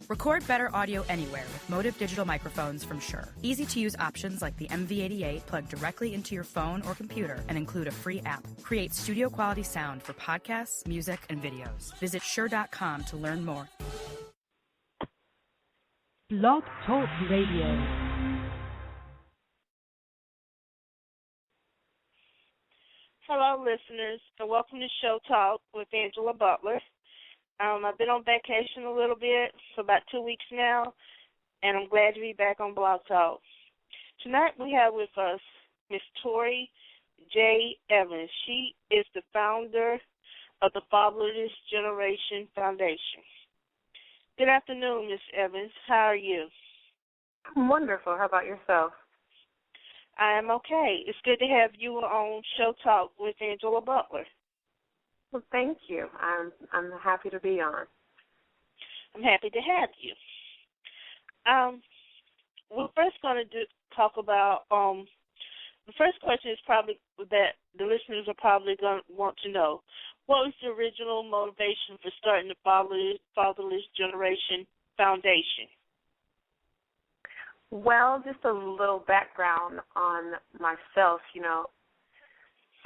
Record better audio anywhere with Motive digital microphones from Shure. Easy-to-use options like the MV88 plug directly into your phone or computer and include a free app. Create studio-quality sound for podcasts, music, and videos. Visit Shure.com to learn more. Blog Talk Radio. Hello, listeners, and welcome to Show Talk with Angela Butler. I've been on vacation a little bit for about 2 weeks now, and I'm glad to be back on Blog Talk. Tonight we have with us Miss Tori J. Evans. She is the founder of the Fatherless Generation Foundation. Good afternoon, Miss Evans. How are you? I'm wonderful. How about yourself? I am okay. It's good to have you on Show Talk with Angela Butler. Well, thank you. I'm happy to be on. I'm happy to have you. We're first going to talk about, the first question is probably that the listeners are probably going to want to know. What was the original motivation for starting the Fatherless Generation Foundation? Well, just a little background on myself. You know,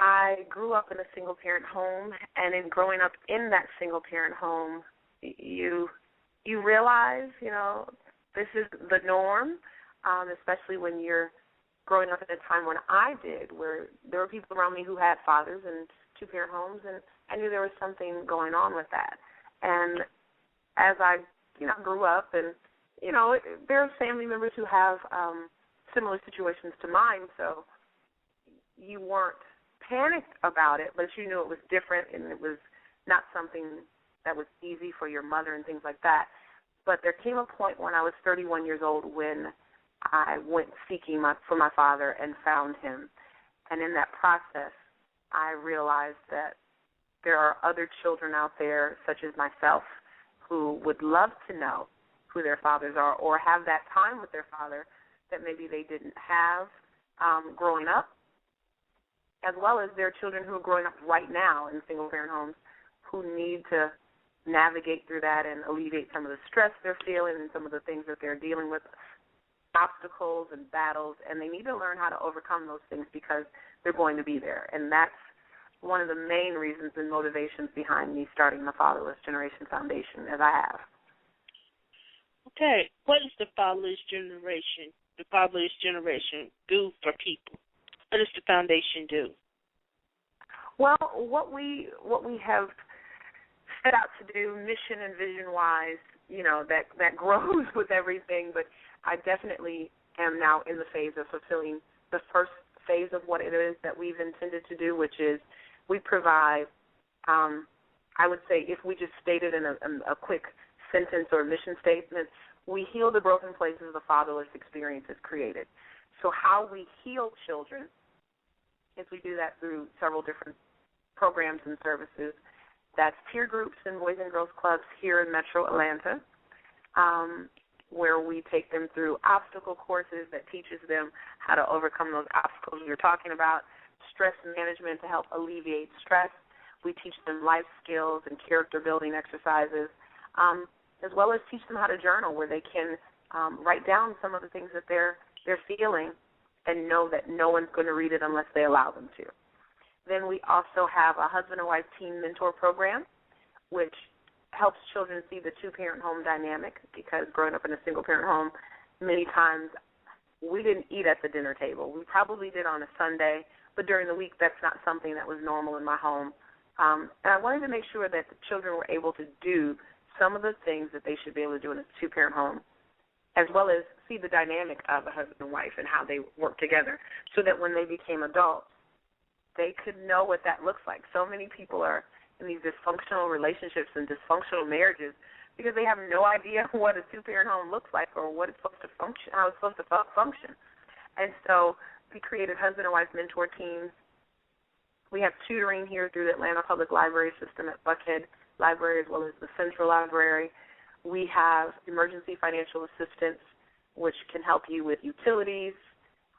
I grew up in a single-parent home, and in growing up in that single-parent home, you realize, you know, this is the norm, especially when you're growing up at a time when I did, where there were people around me who had fathers in two-parent homes, and I knew there was something going on with that. And as I, grew up, and, there are family members who have similar situations to mine, so you weren't panicked about it, but you knew it was different and it was not something that was easy for your mother and things like that. But there came a point when I was 31 years old when I went seeking for my father and found him. And in that process, I realized that there are other children out there, such as myself, who would love to know who their fathers are or have that time with their father that maybe they didn't have growing up, as well as there are children who are growing up right now in single-parent homes who need to navigate through that and alleviate some of the stress they're feeling and some of the things that they're dealing with, obstacles and battles, and they need to learn how to overcome those things because they're going to be there. And that's one of the main reasons and motivations behind me starting the Fatherless Generation Foundation, as I have. Okay, what is the Fatherless Generation do for people? What does the foundation do? Well, what we have set out to do, mission and vision-wise, that grows with everything, but I definitely am now in the phase of fulfilling the first phase of what it is that we've intended to do, which is we provide, I would say, if we just state it in a quick sentence or mission statement, we heal the broken places the fatherless experience has created. So how we heal children is we do that through several different programs and services. That's peer groups and boys and girls clubs here in Metro Atlanta, where we take them through obstacle courses that teaches them how to overcome those obstacles you're talking about, stress management to help alleviate stress. We teach them life skills and character-building exercises, as well as teach them how to journal, where they can write down some of the things that they're feeling and know that no one's going to read it unless they allow them to. Then we also have a husband and wife teen mentor program, which helps children see the two-parent home dynamic, because growing up in a single-parent home, many times we didn't eat at the dinner table. We probably did on a Sunday, but during the week that's not something that was normal in my home. And I wanted to make sure that the children were able to do some of the things that they should be able to do in a two-parent home, as well as see the dynamic of a husband and wife and how they work together, so that when they became adults, they could know what that looks like. So many people are in these dysfunctional relationships and dysfunctional marriages because they have no idea what a two-parent home looks like or what it's supposed to function, how it's supposed to function. And so we created husband and wife mentor teams. We have tutoring here through the Atlanta Public Library System at Buckhead Library, as well as the Central Library. We have emergency financial assistance, which can help you with utilities,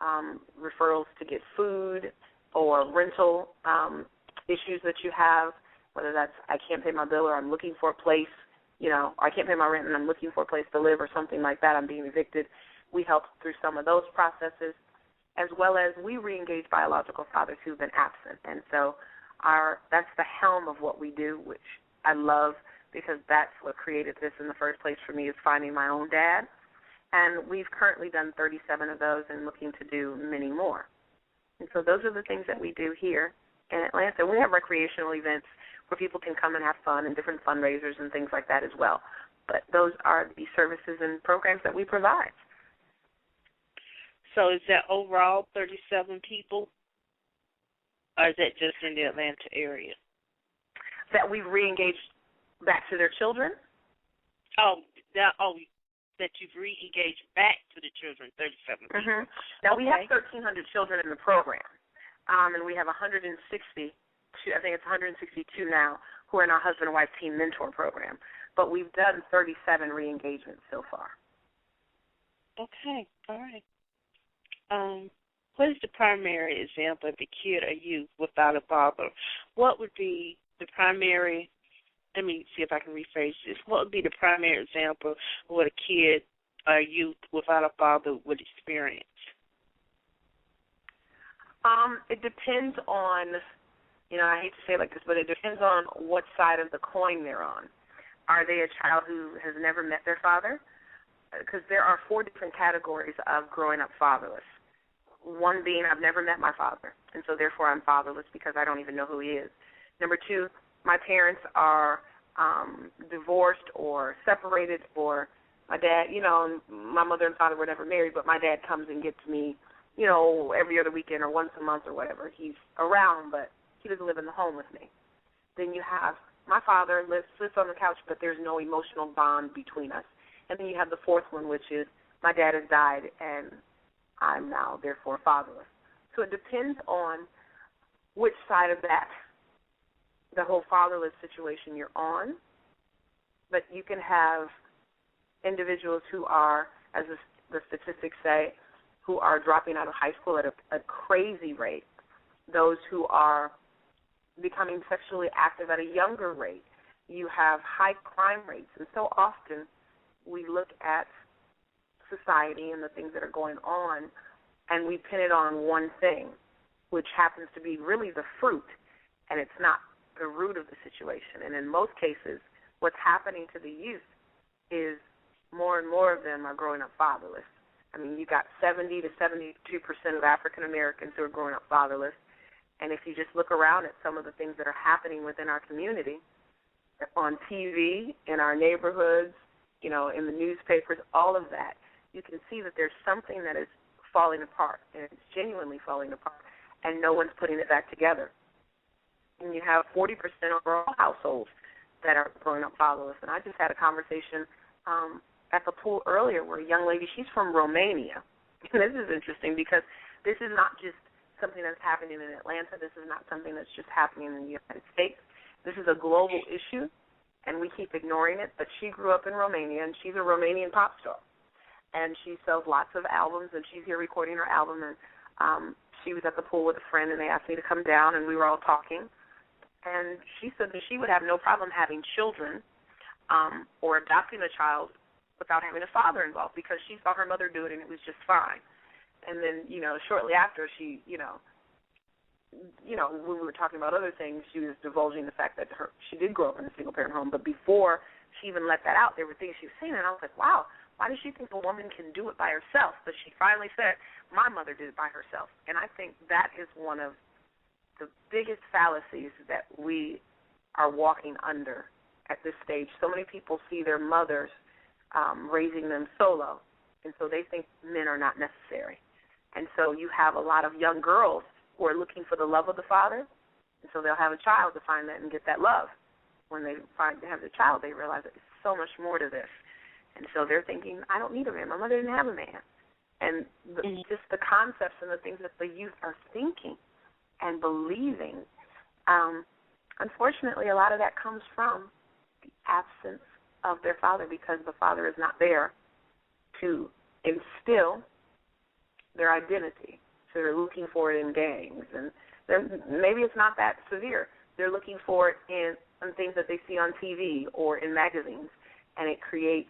referrals to get food, or rental issues that you have, whether that's I can't pay my bill or I'm looking for a place, I can't pay my rent and I'm looking for a place to live or something like that, I'm being evicted. We help through some of those processes, as well as we re-engage biological fathers who've been absent. And so that's the helm of what we do, which I love because that's what created this in the first place for me, is finding my own dad. And we've currently done 37 of those and looking to do many more. And so those are the things that we do here in Atlanta. We have recreational events where people can come and have fun and different fundraisers and things like that as well. But those are the services and programs that we provide. So is that overall 37 people, or is that just in the Atlanta area? That we've re-engaged back to their children? That you've re-engaged back to the children, 37 people. Mm-hmm. Now, we have 1,300 children in the program, and we have 160, I think it's 162 now, who are in our husband and wife team mentor program. But we've done 37 re-engagements so far. Okay, all right. What is the primary example of a kid or youth without a father? What would be the primary, let me see if I can rephrase this. What would be the primary example of what a kid or youth without a father would experience? It depends on, I hate to say it like this, but it depends on what side of the coin they're on. Are they a child who has never met their father? Because there are 4 different categories of growing up fatherless. One being, I've never met my father, and so therefore I'm fatherless because I don't even know who he is. Number 2, my parents are divorced or separated, or my dad, my mother and father were never married, but my dad comes and gets me, every other weekend or once a month or whatever. He's around, but he doesn't live in the home with me. Then you have my father sits on the couch, but there's no emotional bond between us. And then you have the 4th one, which is my dad has died, and I'm now, therefore, fatherless. So it depends on which side of that, the whole fatherless situation you're on. But you can have individuals who are, as the statistics say, who are dropping out of high school at a crazy rate, those who are becoming sexually active at a younger rate. You have high crime rates. And so often we look at society and the things that are going on, and we pin it on one thing, which happens to be really the fruit, and it's not the root of the situation. And in most cases, what's happening to the youth is more and more of them are growing up fatherless. I mean, you got 70 to 72% of African Americans who are growing up fatherless, and if you just look around at some of the things that are happening within our community, on TV, in our neighborhoods, in the newspapers, all of that, you can see that there's something that is falling apart, and it's genuinely falling apart, and no one's putting it back together. And you have 40% overall households that are growing up fatherless. And I just had a conversation at the pool earlier where a young lady, she's from Romania. And this is interesting because this is not just something that's happening in Atlanta. This is not something that's just happening in the United States. This is a global issue, and we keep ignoring it. But she grew up in Romania, and she's a Romanian pop star. And she sells lots of albums, and she's here recording her album. And she was at the pool with a friend, and they asked me to come down, and we were all talking. And she said that she would have no problem having children or adopting a child without having a father involved because she saw her mother do it, and it was just fine. And then, shortly after she, when we were talking about other things, she was divulging the fact that she did grow up in a single-parent home. But before she even let that out, there were things she was saying, and I was like, wow, why does she think a woman can do it by herself? But she finally said, my mother did it by herself. And I think that is one of the biggest fallacies that we are walking under at this stage. So many people see their mothers raising them solo, and so they think men are not necessary. And so you have a lot of young girls who are looking for the love of the father, and so they'll have a child to find that and get that love. When they have the child, they realize that there's so much more to this. And so they're thinking, I don't need a man. My mother didn't have a man. And just the concepts and the things that the youth are thinking and believing, unfortunately, a lot of that comes from the absence of their father because the father is not there to instill their identity. So they're looking for it in gangs. And maybe it's not that severe. They're looking for it in things that they see on TV or in magazines. and it creates,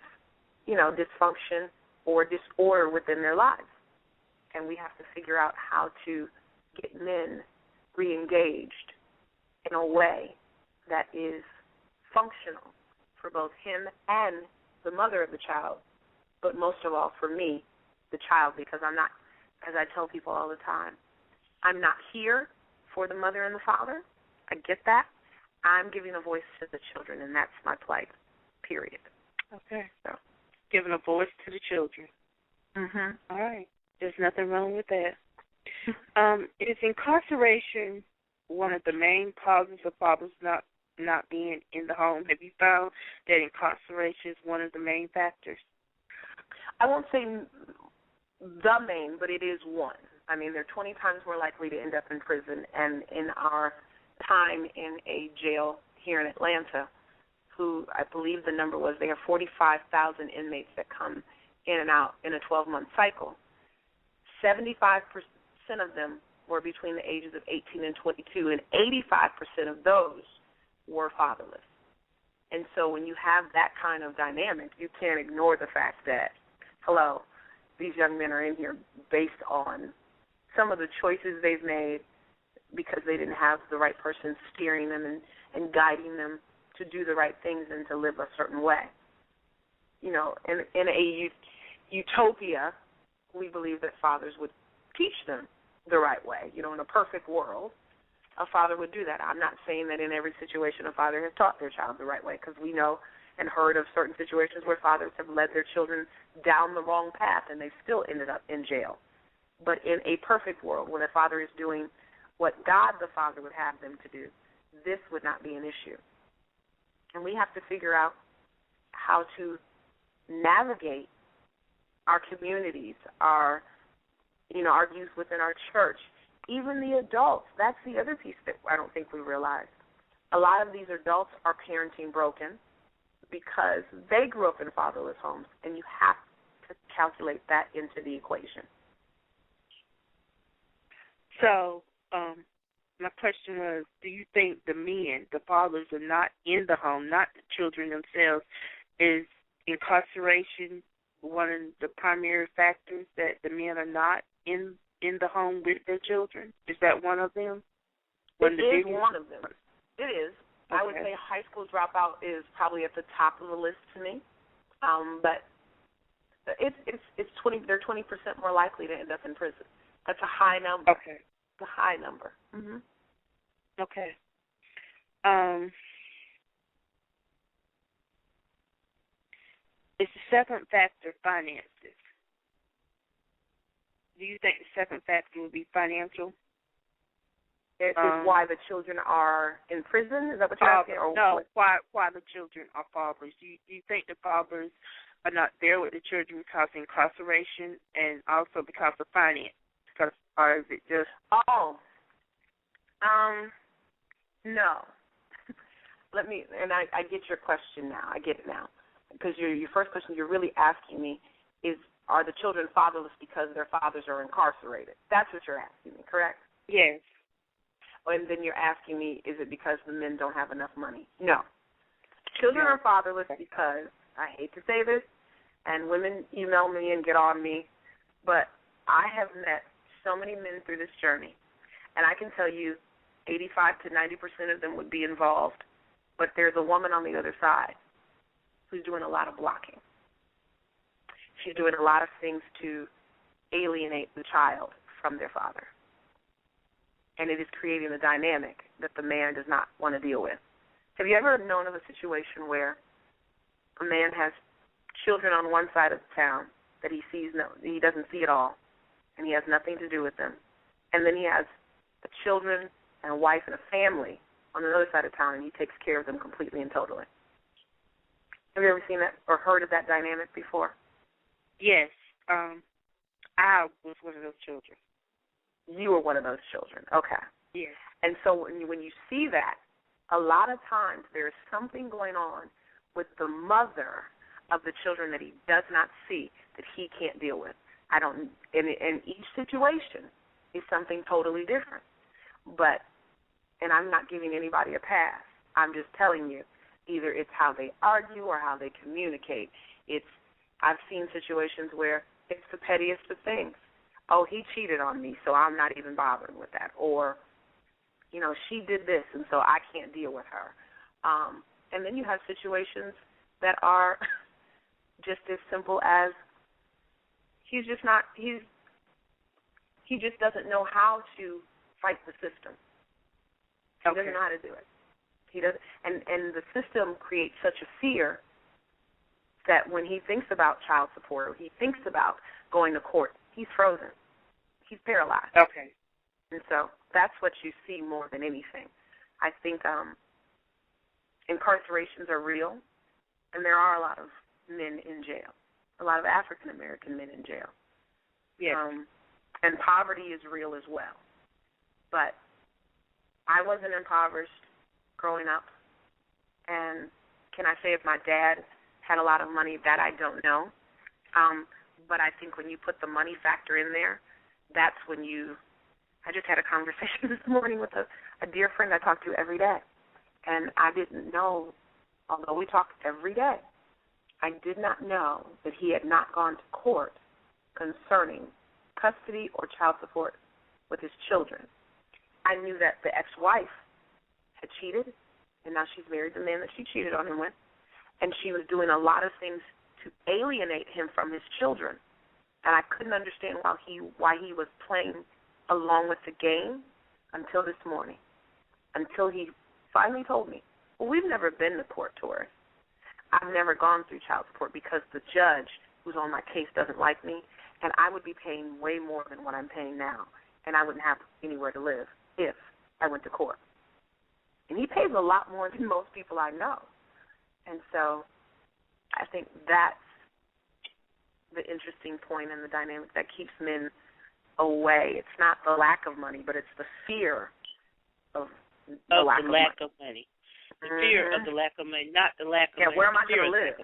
dysfunction or disorder within their lives. And we have to figure out how to get men re-engaged in a way that is functional for both him and the mother of the child, but most of all for me, the child, because I'm not, as I tell people all the time, I'm not here for the mother and the father. I get that. I'm giving a voice to the children, and that's my plight, period. Okay. So. Giving a voice to the children. Mhm. All right. There's nothing wrong with that. Is incarceration one of the main causes of fathers not being in the home? Have you found that incarceration is one of the main factors? I won't say the main, but it is one. I mean, they're 20 times more likely to end up in prison. And in our time in a jail here in Atlanta, who I believe the number was, they have 45,000 inmates that come in and out in a 12-month cycle. 75% of them were between the ages of 18 and 22, and 85% of those were fatherless. And so when you have that kind of dynamic, you can't ignore the fact that, hello, these young men are in here based on some of the choices they've made because they didn't have the right person steering them and guiding them to do the right things and to live a certain way. In a utopia, we believe that fathers would teach them the right way. In a perfect world, a father would do that. I'm not saying that in every situation a father has taught their child the right way, because we know and heard of certain situations where fathers have led their children down the wrong path and they've still ended up in jail. But in a perfect world, when a father is doing what God the Father would have them to do, this would not be an issue. And we have to figure out how to navigate our communities, our youth within our church, even the adults. That's the other piece that I don't think we realize. A lot of these adults are parenting broken because they grew up in fatherless homes, and you have to calculate that into the equation. So, my question was, do you think the men, the fathers, are not in the home, not the children themselves? Is incarceration one of the primary factors that the men are not in the home with their children? Is that one of them? It is one of them. It is. Okay. I would say high school dropout is probably at the top of the list to me, but it's 20. They're 20% more likely to end up in prison. That's a high number. Okay. It's a high number. Mhm. Okay. Is the second factor finances? Do you think the second factor would be financial? Is why the children are in prison? Is that what you're asking? Or no, what? why the children are fathers? Do you think the fathers are not there with the children because of incarceration and also because of finance? Or is it just... No. I get your question now. I get it now. Because your first question you're really asking me is, are the children fatherless because their fathers are incarcerated? That's what you're asking me, correct? Yes. And then you're asking me, is it because the men don't have enough money? No. Children are fatherless because, I hate to say this, and women email me and get on me, but I have met so many men through this journey, and I can tell you 85 to 90% of them would be involved, but there's a woman on the other side who's doing a lot of blocking. She's doing a lot of things to alienate the child from their father. And it is creating a dynamic that the man does not want to deal with. Have you ever known of a situation where a man has children on one side of the town that he doesn't see at all, and he has nothing to do with them, and then he has children and a wife and a family on another side of town, and he takes care of them completely and totally? Have you ever seen that or heard of that dynamic before? Yes. I was one of those children. You were one of those children. Okay. Yes. And so when you see that, a lot of times there is something going on with the mother of the children that he does not see, that he can't deal with. And each situation is something totally different. And I'm not giving anybody a pass. I'm just telling you Either it's how they argue or how they communicate. I've seen situations where it's the pettiest of things. Oh, he cheated on me, so I'm not even bothering with that. Or, she did this, and so I can't deal with her. And then you have situations that are just as simple as he just doesn't know how to fight the system. He doesn't know how to do it. He doesn't, and the system creates such a fear that when he thinks about child support or he thinks about going to court, he's frozen. He's paralyzed. Okay. And so that's what you see more than anything. I think incarcerations are real, and there are a lot of men in jail, a lot of African-American men in jail. Yes. And poverty is real as well. But I wasn't impoverished growing up. And can I say if my dad had a lot of money? That I don't know. But I think when you put the money factor in there, that's when I just had a conversation this morning with a dear friend I talk to every day. And I didn't know, although we talk every day, I did not know that he had not gone to court concerning custody or child support with his children. I knew that the ex-wife had cheated, and now she's married the man that she cheated on him with, and she was doing a lot of things to alienate him from his children. And I couldn't understand why he was playing along with the game until this morning, until he finally told me, well, we've never been to court, Taurus. I've never gone through child support because the judge who's on my case doesn't like me, and I would be paying way more than what I'm paying now, and I wouldn't have anywhere to live if I went to court. And he pays a lot more than most people I know. And so I think that's the interesting point in the dynamic that keeps men away. It's not the lack of money, but it's the fear of the lack of money. The fear of the lack of money, not the lack of money. Yeah, where am I going to live?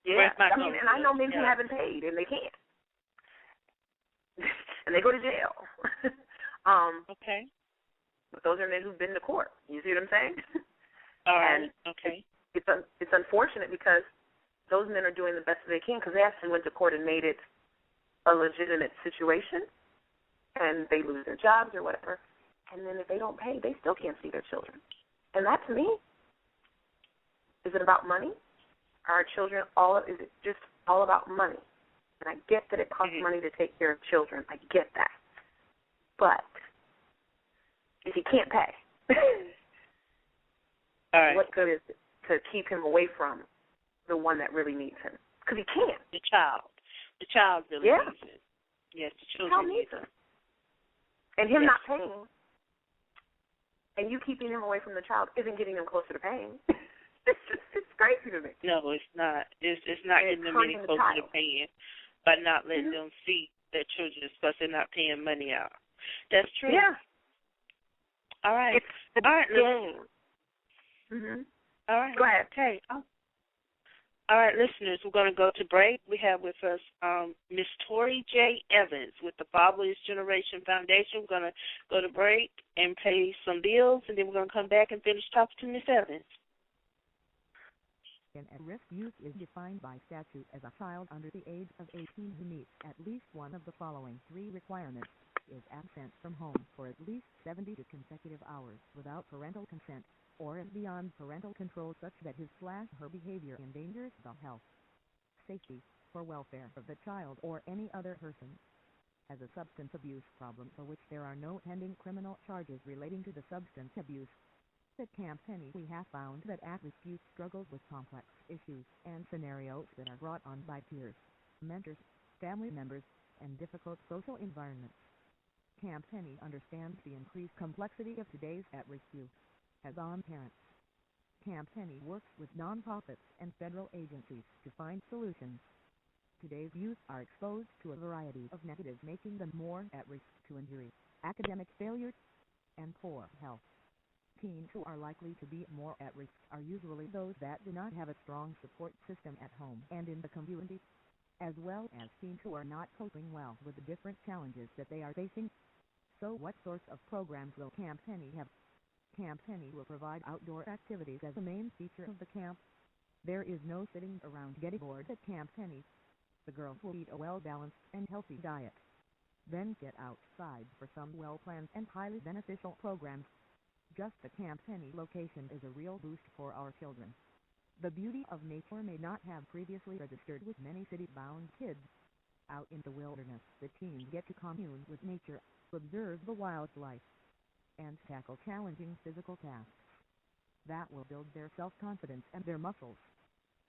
Yeah, and I know men who haven't paid, and they can't. And they go to jail. Okay. But those are men who've been to court. You see what I'm saying? All right. And okay. It's unfortunate because those men are doing the best they can because they actually went to court and made it a legitimate situation, and they lose their jobs or whatever. And then if they don't pay, they still can't see their children. And that, to me, is it about money? Are our children is it just all about money? And I get that it costs money to take care of children. I get that. But if he can't pay, all right. what good is it to keep him away from the one that really needs him? Because he can't. The child really needs it. Yes, the children needs him. And him not paying, and you keeping him away from the child isn't getting him closer to paying. It's crazy to me. No, it's not. It's not getting them any closer to paying by not letting them see their children because they're not paying money out. That's true. Yeah. All right. It's the game. Mm-hmm. All right. Go ahead. Okay. All right, listeners, we're going to go to break. We have with us Miss Tori J. Evans with the Fatherless Generation Foundation. We're going to go to break and pay some bills, and then we're going to come back and finish talking to Miss Evans. An at-risk youth is defined by statute as a child under the age of 18 who meets at least one of the following three requirements: is absent from home for at least 72 consecutive hours without parental consent, or is beyond parental control such that his/her behavior endangers the health, safety, or welfare of the child or any other person. Has a substance abuse problem for which there are no pending criminal charges relating to the substance abuse. At Camp Penny, we have found that at-risk youth struggles with complex issues and scenarios that are brought on by peers, mentors, family members, and difficult social environments. Camp Penny understands the increased complexity of today's at-risk youth. As on parents, Camp Penny works with nonprofits and federal agencies to find solutions. Today's youth are exposed to a variety of negatives, making them more at risk to injury, academic failure, and poor health. Teens who are likely to be more at risk are usually those that do not have a strong support system at home and in the community, as well as teens who are not coping well with the different challenges that they are facing. So what sorts of programs will Camp Penny have? Camp Penny will provide outdoor activities as the main feature of the camp. There is no sitting around getting bored at Camp Penny. The girls will eat a well-balanced and healthy diet. Then get outside for some well-planned and highly beneficial programs. Just the Camp Penny location is a real boost for our children. The beauty of nature may not have previously registered with many city-bound kids. Out in the wilderness, the teens get to commune with nature, observe the wildlife, and tackle challenging physical tasks. That will build their self-confidence and their muscles.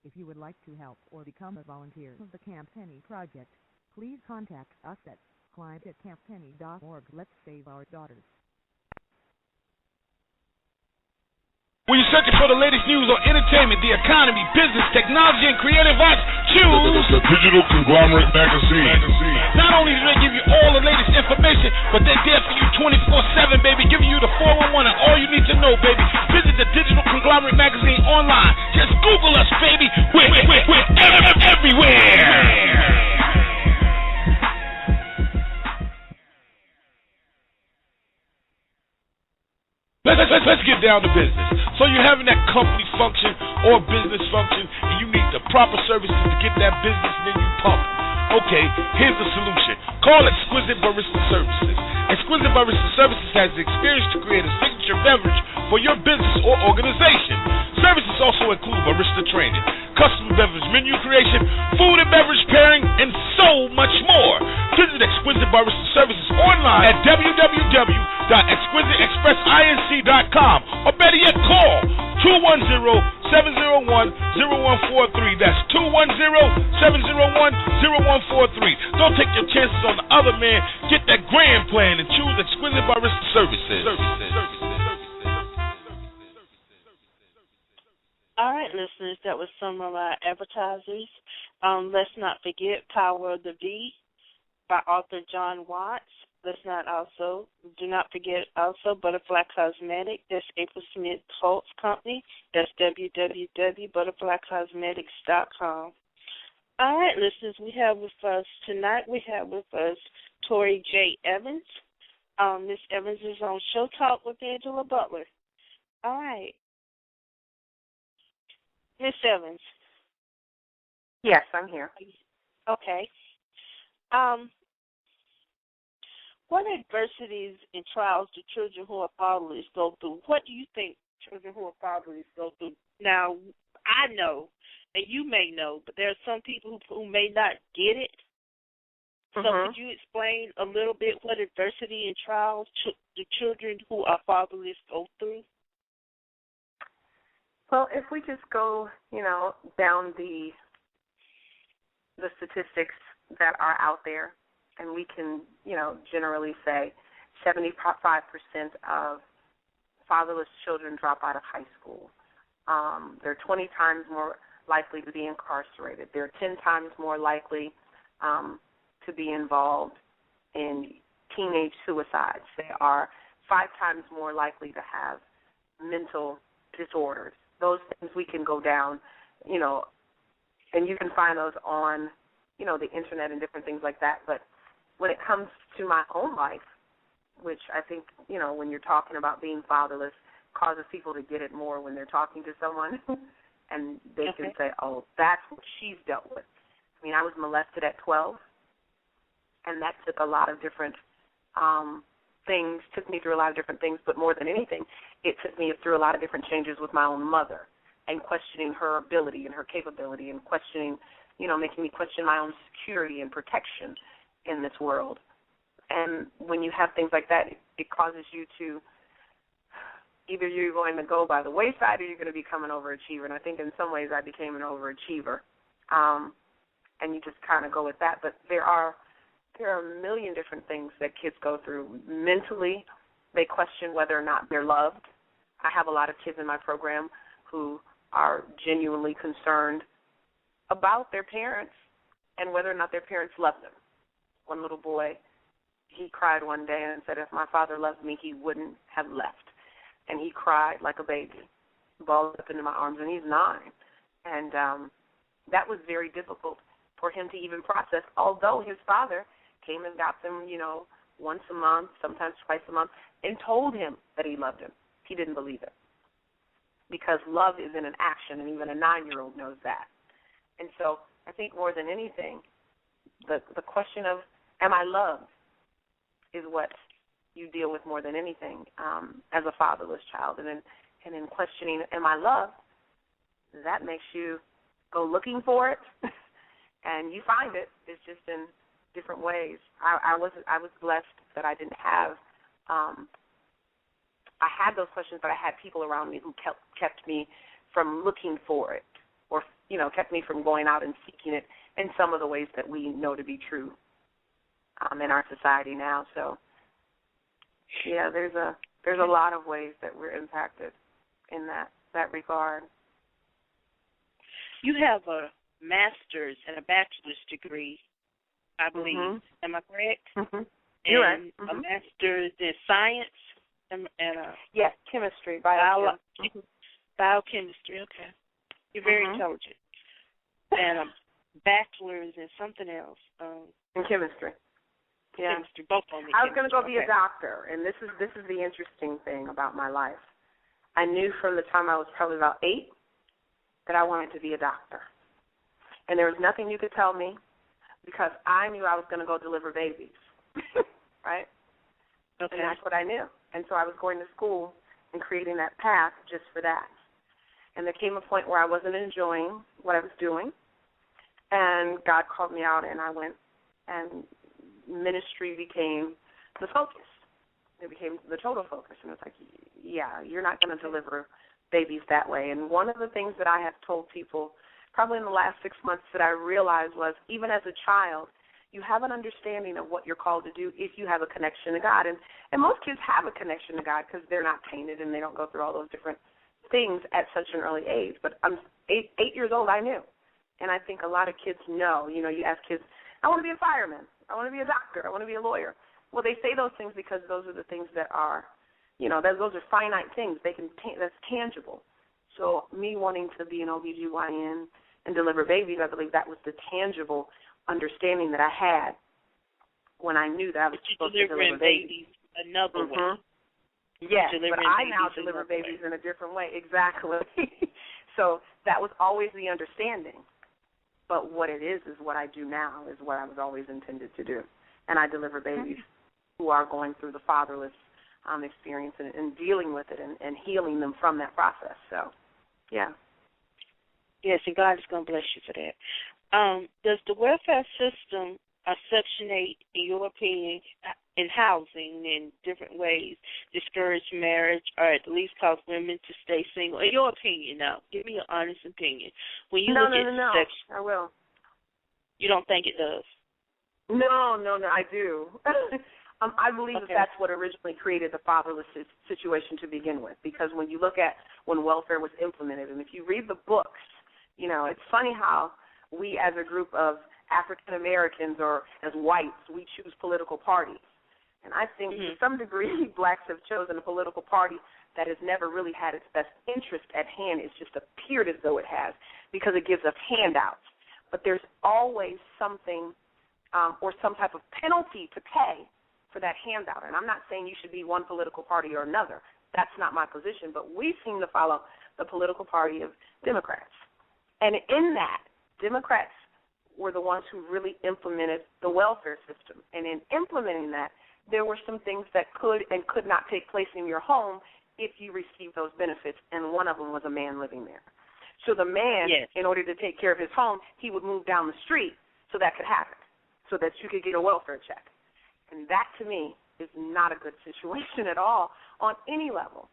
If you would like to help or become a volunteer of the Camp Penny project, please contact us at client@camppenny.org. Let's save our daughters. When you're searching for the latest news on entertainment, the economy, business, technology, and creative arts, choose the Digital Conglomerate Magazine. Not only do they give you all the latest information, but they're there for you 24/7, baby, giving you the 411 and all you need to know, baby. Visit the Digital Conglomerate Magazine online. Just Google us, baby. We're everywhere. Let's get down to business. So you're having that company function or business function, and you need the proper services to get that business menu pumping. Okay, here's the solution. Call Exquisite Barista Services. Exquisite Barista Services has the experience to create a signature beverage for your business or organization. Services also include barista training, custom beverage menu creation, food and beverage pairing, and so much more. Visit Exquisite Barista Services online at www.exquisiteexpressinc.com or better yet, call 210-701-0143. That's 210-701-0143. Don't take your chances on the other man. Get that grand plan and choose Exquisite Barista Services. All right, listeners, that was some of our advertisers. Let's not forget Power of the V by author John Watts. Do not forget also Butterfly Cosmetic. That's April Smith Holt's company. That's www.butterflycosmetics.com. All right, listeners, we have with us Tori J. Evans. Miss Evans is on Show Talk with Angela Butler. All right. Miss Evans. Yes, I'm here. Okay. What adversities and trials do children who are fatherless go through? What do you think children who are fatherless go through? Now, I know, and you may know, but there are some people who may not get it. So could you explain a little bit what adversity and trials the children who are fatherless go through? Well, if we just go, down the statistics that are out there, and we can, generally say 75% of fatherless children drop out of high school. They're 20 times more likely to be incarcerated. They're 10 times more likely to be involved in teenage suicides. They are 5 times more likely to have mental disorders. Those things we can go down, and you can find those on, the internet and different things like that. But when it comes to my own life, which I think, when you're talking about being fatherless, causes people to get it more when they're talking to someone and they can say, oh, that's what she's dealt with. I mean, I was molested at 12, and that took a lot of different took me through a lot of different things, but more than anything, it took me through a lot of different changes with my own mother and questioning her ability and her capability and questioning, making me question my own security and protection in this world. And when you have things like that, it causes you to, either you're going to go by the wayside or you're going to become an overachiever. And I think in some ways I became an overachiever. And you just kind of go with that. But there are a million different things that kids go through. Mentally, they question whether or not they're loved. I have a lot of kids in my program who are genuinely concerned about their parents and whether or not their parents love them. One little boy, he cried one day and said, if my father loved me, he wouldn't have left. And he cried like a baby, balled up into my arms, and he's 9. And that was very difficult for him to even process, although his father came and got them, once a month, sometimes twice a month, and told him that he loved him. he didn't believe it. Because love is in an action, and even a 9-year-old knows that. And so I think more than anything, the question of, am I loved, is what you deal with more than anything as a fatherless child. And in questioning, am I loved, that makes you go looking for it, and you find it. It's just in different ways. I was blessed that I didn't have, I had those questions, but I had people around me who kept me from looking for it, or, kept me from going out and seeking it in some of the ways that we know to be true in our society now. So, yeah, there's a lot of ways that we're impacted in that regard. You have a master's and a bachelor's degree, I believe. Mm-hmm. Am I correct? Mm-hmm. You're right. Mm-hmm. A master's in science and yes, chemistry, biochemistry. Okay, you're very intelligent. And a bachelor's in something else. In chemistry. Yeah. Chemistry, both on the I was going to go be okay. a doctor, and this is the interesting thing about my life. I knew from the time I was probably about 8 that I wanted to be a doctor. And there was nothing you could tell me, because I knew I was going to go deliver babies, right? Okay. And that's what I knew. And so I was going to school and creating that path just for that. And there came a point where I wasn't enjoying what I was doing, and God called me out, and I went, and ministry became the focus. It became the total focus. And it was like, yeah, you're not going to deliver babies that way. And one of the things that I have told people probably in the last 6 months that I realized was, even as a child, you have an understanding of what you're called to do if you have a connection to God. And most kids have a connection to God because they're not tainted and they don't go through all those different things at such an early age. But I'm 8 years old, I knew. And I think a lot of kids know. You ask kids, I want to be a fireman. I want to be a doctor. I want to be a lawyer. Well, they say those things because those are the things that are, those are finite things. That's tangible. So me wanting to be an OBGYN and deliver babies, I believe that was the tangible understanding that I had when I knew that I was supposed to deliver babies. Another way. Yes, but I now deliver babies in a different way. Exactly. So that was always the understanding. But what it is what I do now, is what I was always intended to do. And I deliver babies who are going through the fatherless experience and dealing with it and healing them from that process. So, yeah. Yes, and God is going to bless you for that. Does the welfare system, Section 8, in your opinion, in housing in different ways, discourage marriage or at least cause women to stay single? In your opinion, now, give me an honest opinion. When you look at Section, I will. You don't think it does? No, I do. I believe that's what originally created the fatherless situation to begin with, because when you look at when welfare was implemented, and if you read the books, it's funny how we as a group of African Americans or as whites, we choose political parties. And I think to some degree blacks have chosen a political party that has never really had its best interest at hand. It's just appeared as though it has, because it gives us handouts. But there's always something or some type of penalty to pay for that handout. And I'm not saying you should be one political party or another. That's not my position. But we seem to follow the political party of Democrats. And in that, Democrats were the ones who really implemented the welfare system. And in implementing that, there were some things that could and could not take place in your home if you received those benefits, and one of them was a man living there. So the man, in order to take care of his home, he would move down the street so that could happen, so that you could get a welfare check. And that, to me, is not a good situation at all on any level.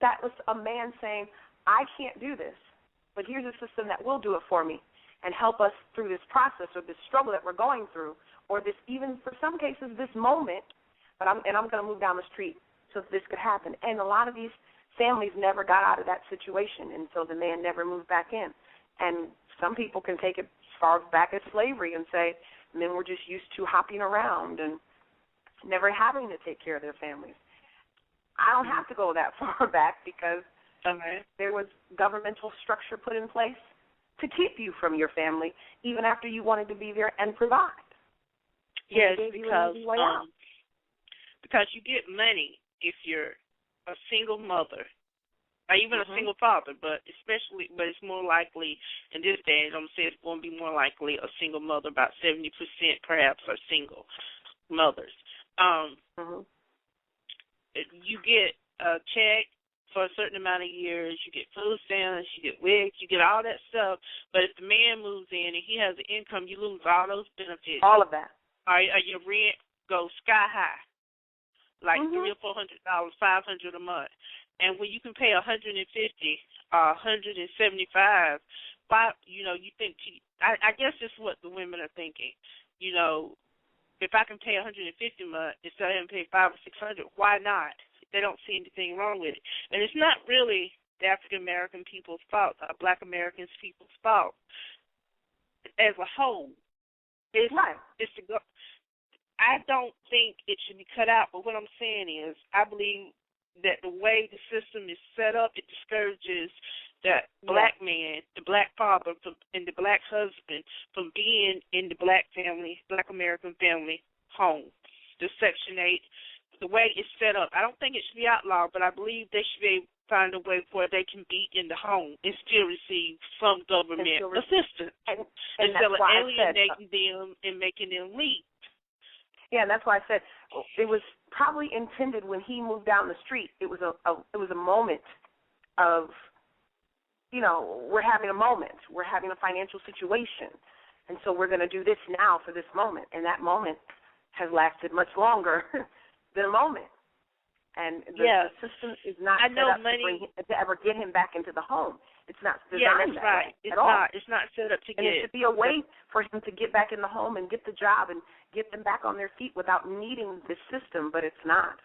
That was a man saying, I can't do this, but here's a system that will do it for me and help us through this process or this struggle that we're going through, or this, even for some cases, this moment, but I'm going to move down the street so that this could happen. And a lot of these families never got out of that situation, and so the man never moved back in. And some people can take it as far back as slavery and say men were just used to hopping around and never having to take care of their families. I don't have to go that far back, because there was governmental structure put in place to keep you from your family even after you wanted to be there and provide. Yes, because you get money if you're a single mother, or even a single father, but it's more likely in this day, I'm going to say it's going to be more likely a single mother, about 70% perhaps are single mothers. You get a check for a certain amount of years, you get food stamps, you get wigs, you get all that stuff, but if the man moves in and he has an income, you lose all those benefits. All of that. Or your rent goes sky high, like $300 or $400, $500 a month. And when you can pay $150, $175, you think, I guess it's what the women are thinking. If I can pay $150 a month instead of having to pay $500 or $600, why not? They don't see anything wrong with it. And it's not really the African-American people's fault, Black Americans people's fault as a whole. It's I don't think it should be cut out, but what I'm saying is I believe that the way the system is set up, it discourages that black man, the black father, and the black husband from being in the black family, Black American family home. The Section 8, the way it's set up, I don't think it should be outlawed, but I believe they should be able to find a way where they can be in the home and still receive some government assistance instead of alienating them and making them leave. Yeah, and that's why I said it was probably intended when he moved down the street. It was a moment of, we're having a moment. We're having a financial situation, and so we're going to do this now for this moment. And that moment has lasted much longer than a moment. And the system is not set up to ever get him back into the home. It's not designed that way at all. It's not set up to and it should be a way for him to get back in the home and get the job and get them back on their feet without needing the system, but it's not.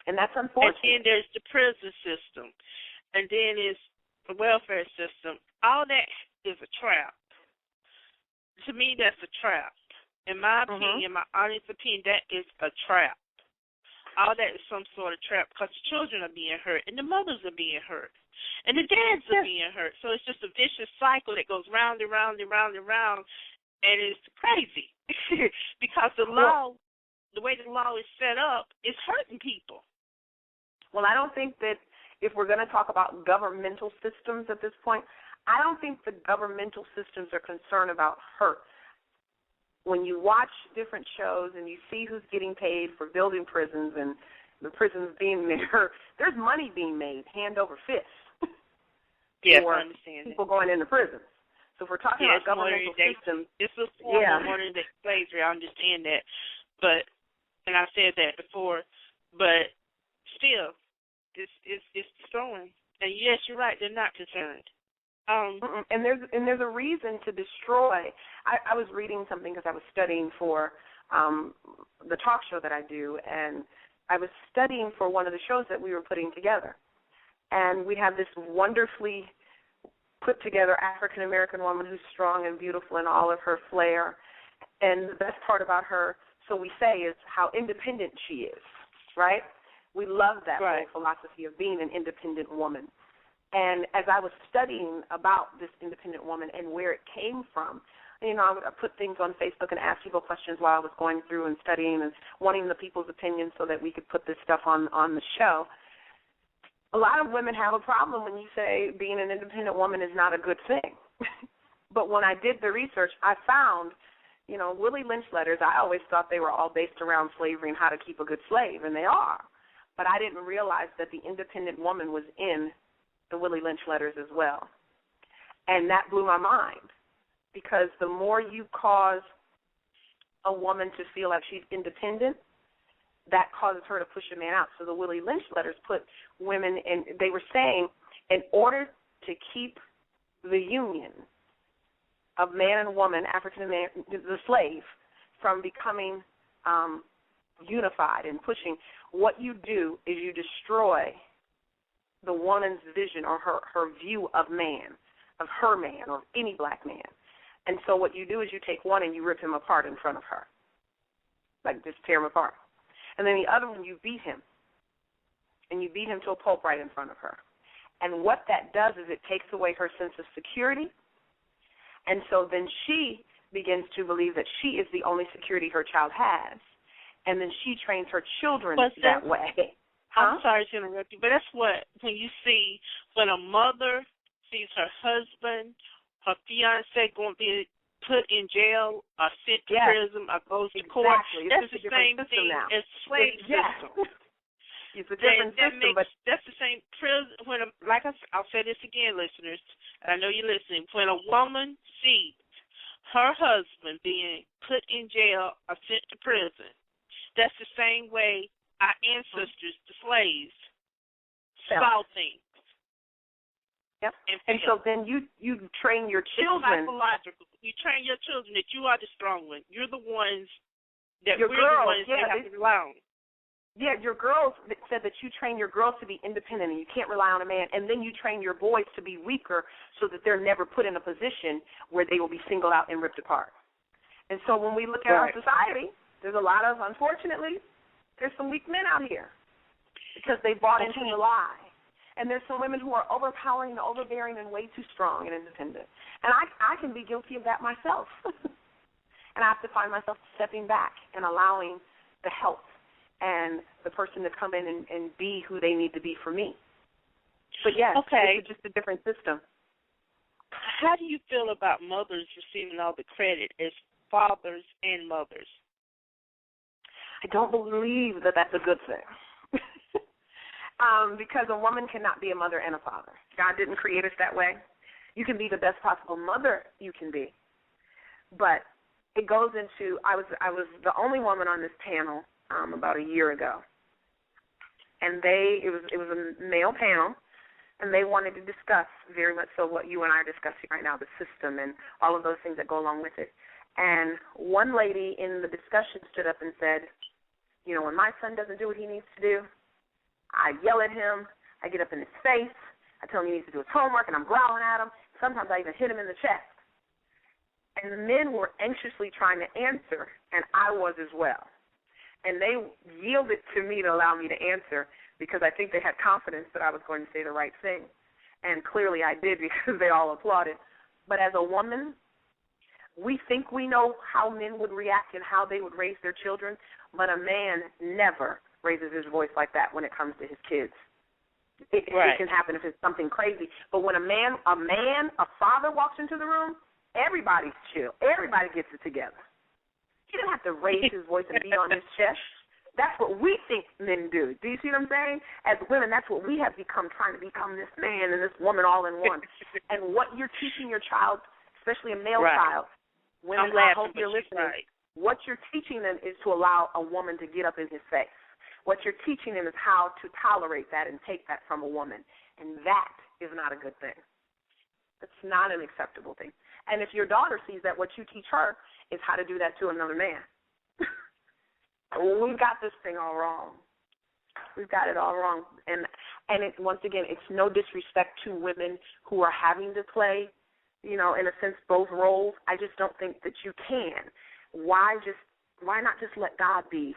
And that's unfortunate. And then there's the prison system. And then there's the welfare system. All that is a trap. To me, that's a trap. In my opinion, my honest opinion, that is a trap. All that is some sort of trap because the children are being hurt and the mothers are being hurt and the dads are being hurt. So it's just a vicious cycle that goes round and round and round and round, and it's crazy because the law, the way the law is set up, is hurting people. Well, I don't think that if we're going to talk about governmental systems at this point, I don't think the governmental systems are concerned about hurt. When you watch different shows and you see who's getting paid for building prisons and the prisons being there, there's money being made hand over fist. Yes, for I understand people going into prisons. So if we're talking about governmental systems, it's a form of modern day slavery. I understand that, and I've said that before, but still, it's destroying. And yes, you're right. They're not concerned. And there's a reason to destroy. I was reading something because I was studying for the talk show that I do, and I was studying for one of the shows that we were putting together. And we have this wonderfully put together African American woman who's strong and beautiful in all of her flair. And the best part about her, so we say, is how independent she is, right? We love that whole philosophy of being an independent woman. And as I was studying about this independent woman and where it came from, I put things on Facebook and asked people questions while I was going through and studying and wanting the people's opinions so that we could put this stuff on the show. A lot of women have a problem when you say being an independent woman is not a good thing. But when I did the research, I found, Willie Lynch letters, I always thought they were all based around slavery and how to keep a good slave, and they are. But I didn't realize that the independent woman was in the Willie Lynch letters as well. And that blew my mind because the more you cause a woman to feel like she's independent, that causes her to push a man out. So the Willie Lynch letters put women in, they were saying, in order to keep the union of man and woman, African American, the slave, from becoming unified and pushing, what you do is you destroy the woman's vision or her view of man, of her man or any black man. And so what you do is you take one and you rip him apart in front of her, like just tear him apart. And then the other one, you beat him, and you beat him to a pulp right in front of her. And what that does is it takes away her sense of security, and so then she begins to believe that she is the only security her child has, and then she trains her children that way. I'm sorry to interrupt you, but that's what, when you see, when a mother sees her husband, her fiance going to be put in jail or sent to prison or goes to court, that's the same thing as slave system. It's a different system, but that's the same prison. I'll say this again, listeners, and I know you're listening. When a woman sees her husband being put in jail or sent to prison, that's the same way our ancestors, the slaves, saw things. Yep. And so then you train your children. It's psychological. You train your children that you are the strong one. You're the ones that your we're girls, the ones that have to rely on. Yeah, your girls said that you train your girls to be independent and you can't rely on a man, and then you train your boys to be weaker so that they're never put in a position where they will be singled out and ripped apart. And so when we look at our society, there's a lot of, unfortunately, there's some weak men out here because they bought into the lie. And there's some women who are overpowering and overbearing and way too strong and independent. And I can be guilty of that myself. And I have to find myself stepping back and allowing the help and the person to come in and be who they need to be for me. But yes, it's just a different system. How do you feel about mothers receiving all the credit as fathers and mothers? I don't believe that that's a good thing. Because a woman cannot be a mother and a father. God didn't create us that way. You can be the best possible mother you can be. But it goes into, I was the only woman on this panel about a year ago. And it was a male panel, and they wanted to discuss very much so what you and I are discussing right now, the system and all of those things that go along with it. And one lady in the discussion stood up and said, when my son doesn't do what he needs to do, I yell at him, I get up in his face, I tell him he needs to do his homework, and I'm growling at him. Sometimes I even hit him in the chest. And the men were anxiously trying to answer, and I was as well. And they yielded to me to allow me to answer because I think they had confidence that I was going to say the right thing. And clearly I did because they all applauded. But as a woman, we think we know how men would react and how they would raise their children, but a man never raises his voice like that when it comes to his kids. It can happen if it's something crazy. But when a father walks into the room, everybody's chill. Everybody gets it together. He didn't have to raise his voice and be on his chest. That's what we think men do. Do you see what I'm saying? As women, that's what we have become, trying to become this man and this woman all in one. And what you're teaching your child, especially a male child, women, I hope you're listening, what you're teaching them is to allow a woman to get up in his face. What you're teaching them is how to tolerate that and take that from a woman. And that is not a good thing. It's not an acceptable thing. And if your daughter sees that, what you teach her is how to do that to another man. We've got this thing all wrong. We've got it all wrong. And once again, it's no disrespect to women who are having to play, in a sense, both roles. I just don't think that you can. Why not just let God be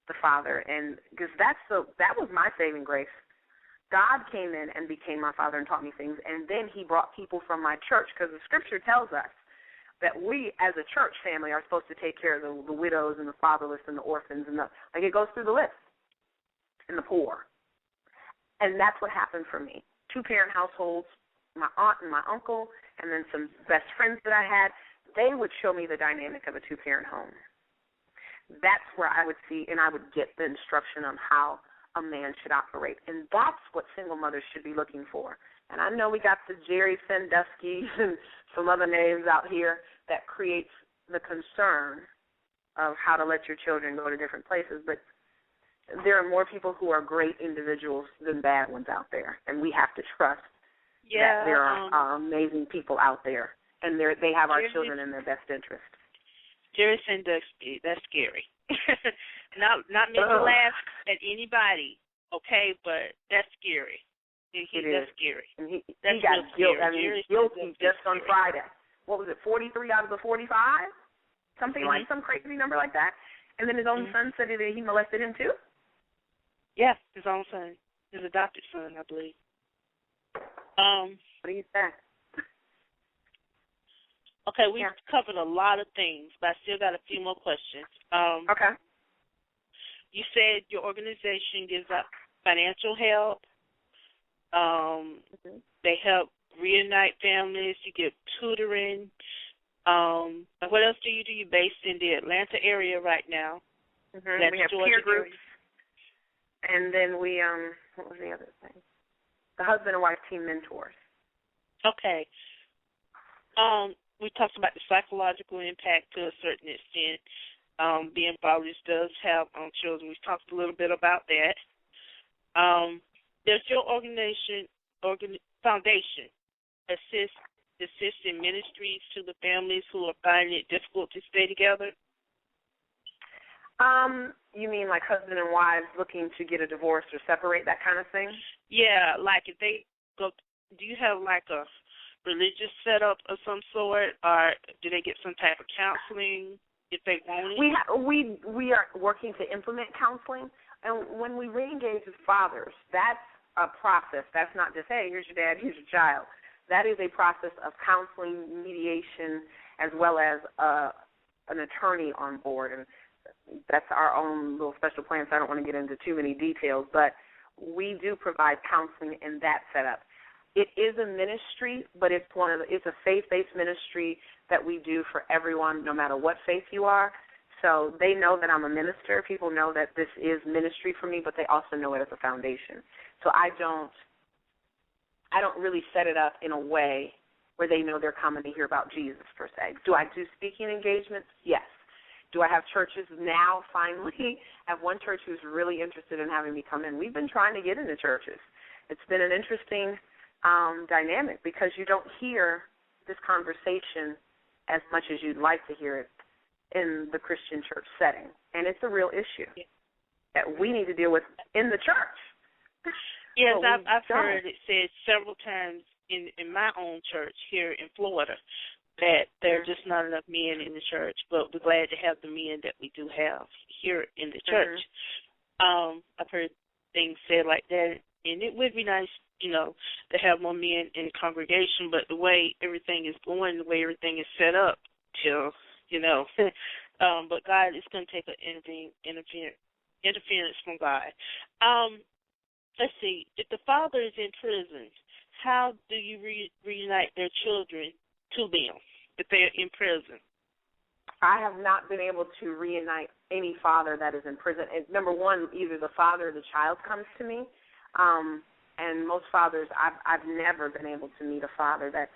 the father? And because that was my saving grace. God came in and became my father and taught me things, and then he brought people from my church, because the scripture tells us that we as a church family are supposed to take care of the widows and the fatherless and the orphans, and it goes through the list, and the poor. And that's what happened for me. 2-parent households, my aunt and my uncle, and then some best friends that I had, they would show me the dynamic of a 2-parent home. That's where I would see, and I would get the instruction on how a man should operate. And that's what single mothers should be looking for. And I know we got the Jerry Sandusky's and some other names out here that creates the concern of how to let your children go to different places, but there are more people who are great individuals than bad ones out there, and we have to trust that there are amazing people out there, and they have our children in their best interest. Jerry Sandusky, that's scary. Not meant to laugh at anybody, okay, but that's scary. That's scary. And he got guilty just on Friday. What was it, 43 out of the 45? Something like some crazy number like that. And then his own son said that he molested him too? Yes, his own son. His adopted son, I believe. What do you say? Okay, we've covered a lot of things, but I still got a few more questions. Okay. You said your organization gives out financial help. They help reunite families. You get tutoring. What else do? You're based in the Atlanta area right now. We have Georgia peer groups. area. And then we, what was the other thing? The husband and wife team mentors. Okay. We talked about the psychological impact to a certain extent. Being fathers does have on children. We've talked a little bit about that. Does your foundation assist in ministries to the families who are finding it difficult to stay together? You mean like husband and wives looking to get a divorce or separate, that kind of thing? Yeah, like if they go, do you have like a religious setup of some sort, or do they get some type of counseling if they want it? We are working to implement counseling, and when we reengage with fathers, that's a process. That's not just, hey, here's your dad, here's your child. That is a process of counseling, mediation, as well as an attorney on board, and that's our own little special plan, so I don't want to get into too many details, but we do provide counseling in that setup. It is a ministry, but it's a faith-based ministry that we do for everyone, no matter what faith you are. So they know that I'm a minister. People know that this is ministry for me, but they also know it as a foundation. So I don't really set it up in a way where they know they're coming to hear about Jesus, per se. Do I do speaking engagements? Yes. Do I have churches now, finally? I have one church who's really interested in having me come in. We've been trying to get into churches. It's been an interesting dynamic because you don't hear this conversation as much as you'd like to hear it in the Christian church setting. And it's a real issue that we need to deal with in the church. Yes, I've heard it said several times in my own church here in Florida that there are just not enough men in the church, but we're glad to have the men that we do have here in the church. I've heard things said like that, and it would be nice, to have more men in the congregation, but the way everything is going, the way everything is set up till, but God is going to take an interference from God. Let's see, if the father is in prison, how do you reunite their children to them if they're in prison? I have not been able to reunite any father that is in prison. Number one, either the father or the child comes to me, and most fathers, I've never been able to meet a father that's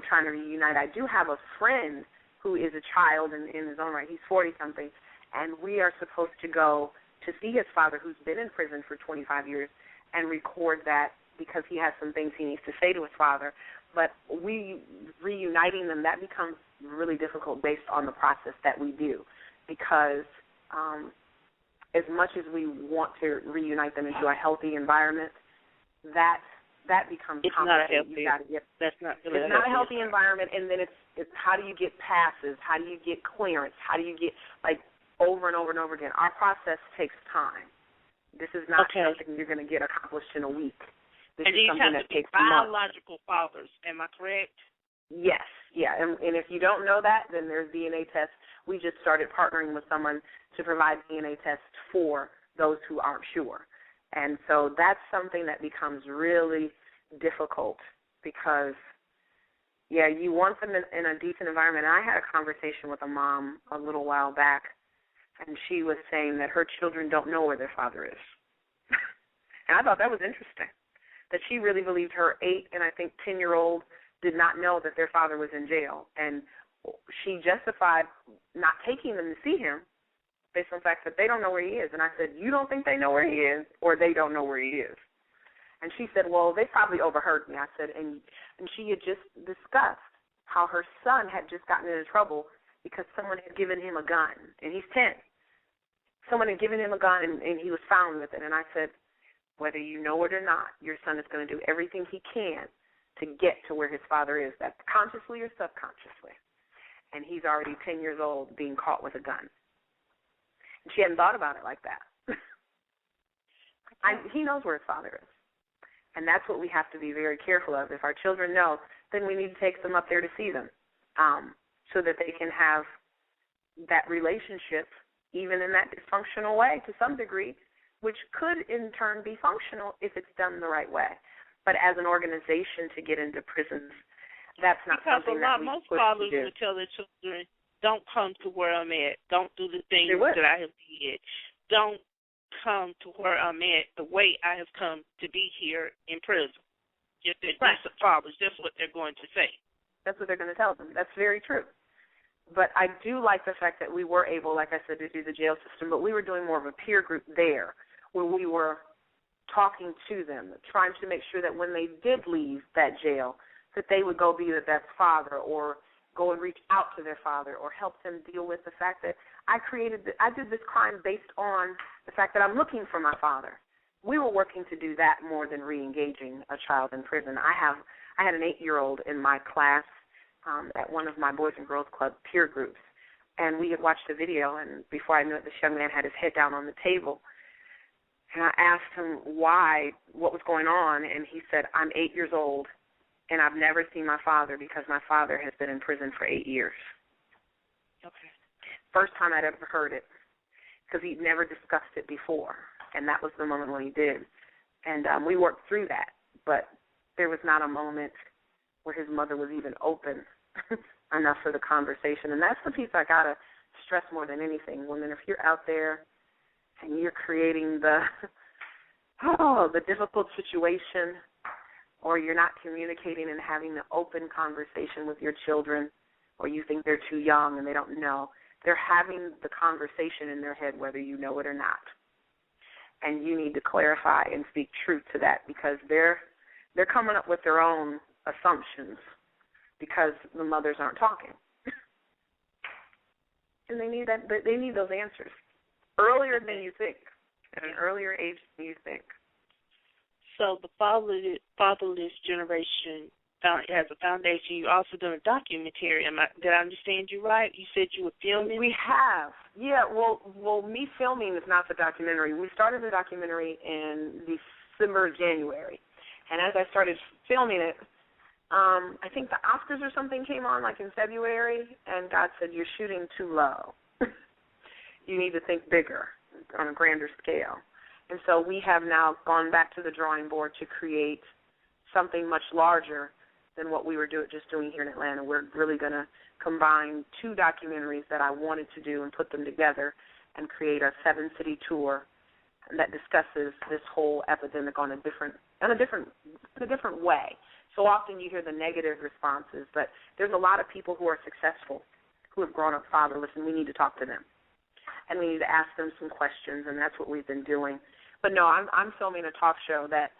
trying to reunite. I do have a friend who is a child in his own right. He's 40-something, and we are supposed to go to see his father, who's been in prison for 25 years, and record that because he has some things he needs to say to his father. But reuniting them, that becomes really difficult based on the process that we do, because as much as we want to reunite them into a healthy environment, that becomes complicated. That's not really it's not a healthy environment, and then it's how do you get passes? How do you get clearance? How do you get, over and over and over again? Our process takes time. This is not something you're going to get accomplished in a week. This and is something that takes months. Biological fathers, am I correct? Yes, yeah, and if you don't know that, then there's DNA tests. We just started partnering with someone to provide DNA tests for those who aren't sure. And so that's something that becomes really difficult because, you want them in a decent environment. And I had a conversation with a mom a little while back, and she was saying that her children don't know where their father is. And I thought that was interesting, that she really believed her 8 and I think 10-year-old did not know that their father was in jail. And she justified not taking them to see him based on the fact that they don't know where he is. And I said, you don't think they know where he is, or they don't know where he is? And she said, well, they probably overheard me. I said, and she had just discussed how her son had just gotten into trouble because someone had given him a gun, and he's 10. Someone had given him a gun, and he was found with it. And I said, whether you know it or not, your son is going to do everything he can to get to where his father is, that's consciously or subconsciously. And he's already 10 years old being caught with a gun. And she hadn't thought about it like that. He knows where his father is. And that's what we have to be very careful of. If our children know, then we need to take them up there to see them so that they can have that relationship, even in that dysfunctional way to some degree, which could in turn be functional if it's done the right way. But as an organization to get into prisons, that's not something that we most push fathers to do. would tell their children, don't come to where I'm at. Don't do the things that I have did. Don't come to where I'm at the way I have come to be here in prison. If they're decent fathers, that's what they're going to say. That's what they're going to tell them. That's very true. But I do like the fact that we were able, like I said, to do the jail system, but we were doing more of a peer group there where we were talking to them, trying to make sure that when they did leave that jail, that they would go be the best father or go and reach out to their father or help them deal with the fact that I did this crime based on the fact that I'm looking for my father. We were working to do that more than re-engaging a child in prison. I had an 8-year-old in my class at one of my Boys and Girls Club peer groups, and we had watched a video, and before I knew it, this young man had his head down on the table, and I asked him what was going on, and he said, I'm 8 years old, and I've never seen my father because my father has been in prison for 8 years. Okay. First time I'd ever heard it, because he'd never discussed it before, and that was the moment when he did. And we worked through that, but there was not a moment where his mother was even open enough for the conversation. And that's the piece I got to stress more than anything. Women, if you're out there and you're creating the difficult situation, or you're not communicating and having the open conversation with your children, or you think they're too young and they don't know, they're having the conversation in their head whether you know it or not. And you need to clarify and speak truth to that, because they're coming up with their own assumptions because the mothers aren't talking. And they need those answers earlier than you think, at an earlier age than you think. So the fatherless generation has a foundation. You also done a documentary. Did I understand you right? You said you were filming? We have. Yeah, well, me filming is not the documentary. We started the documentary in December, January. And as I started filming it, I think the Oscars or something came on like in February, and God said, you're shooting too low. You need to think bigger, on a grander scale. And so we have now gone back to the drawing board to create something much larger than what we were just doing here in Atlanta. We're really going to combine 2 documentaries that I wanted to do and put them together and create a 7-city tour that discusses this whole epidemic in a different way. So often you hear the negative responses, but there's a lot of people who are successful who have grown up fatherless, and we need to talk to them. And we need to ask them some questions, and that's what we've been doing. But no, I'm filming a talk show that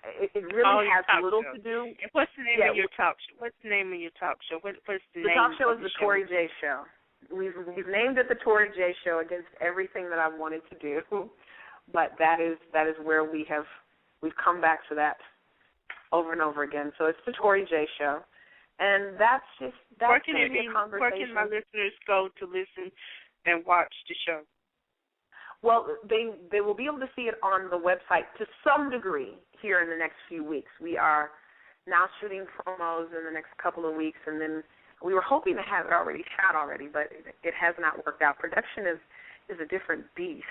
it really has little to do. What's the name of your talk show? What's the name of your talk show? What's the name? The talk show is the Tori J Show. We've named it the Tori J Show against everything that I've wanted to do, but that is where we've come back to that over and over again. So it's the Tori J Show, and that's going to be a conversation. Where can my listeners go to listen and watch the show? Well, they will be able to see it on the website to some degree here in the next few weeks. We are now shooting promos in the next couple of weeks, and then we were hoping to have it already shot already, but it has not worked out. Production is a different beast.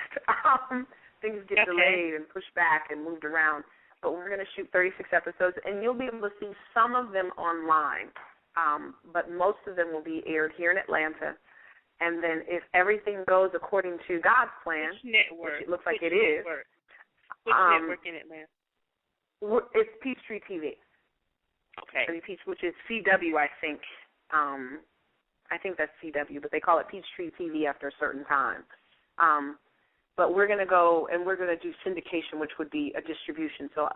Things get delayed and pushed back and moved around, but we're going to shoot 36 episodes, and you'll be able to see some of them online, but most of them will be aired here in Atlanta. And then if everything goes according to God's plan, which it looks like it is. Which network in Atlanta? It's Peachtree TV. Okay. Which is CW, I think. I think that's CW, but they call it Peachtree TV after a certain time. But we're going to go and we're going to do syndication, which would be a distribution. So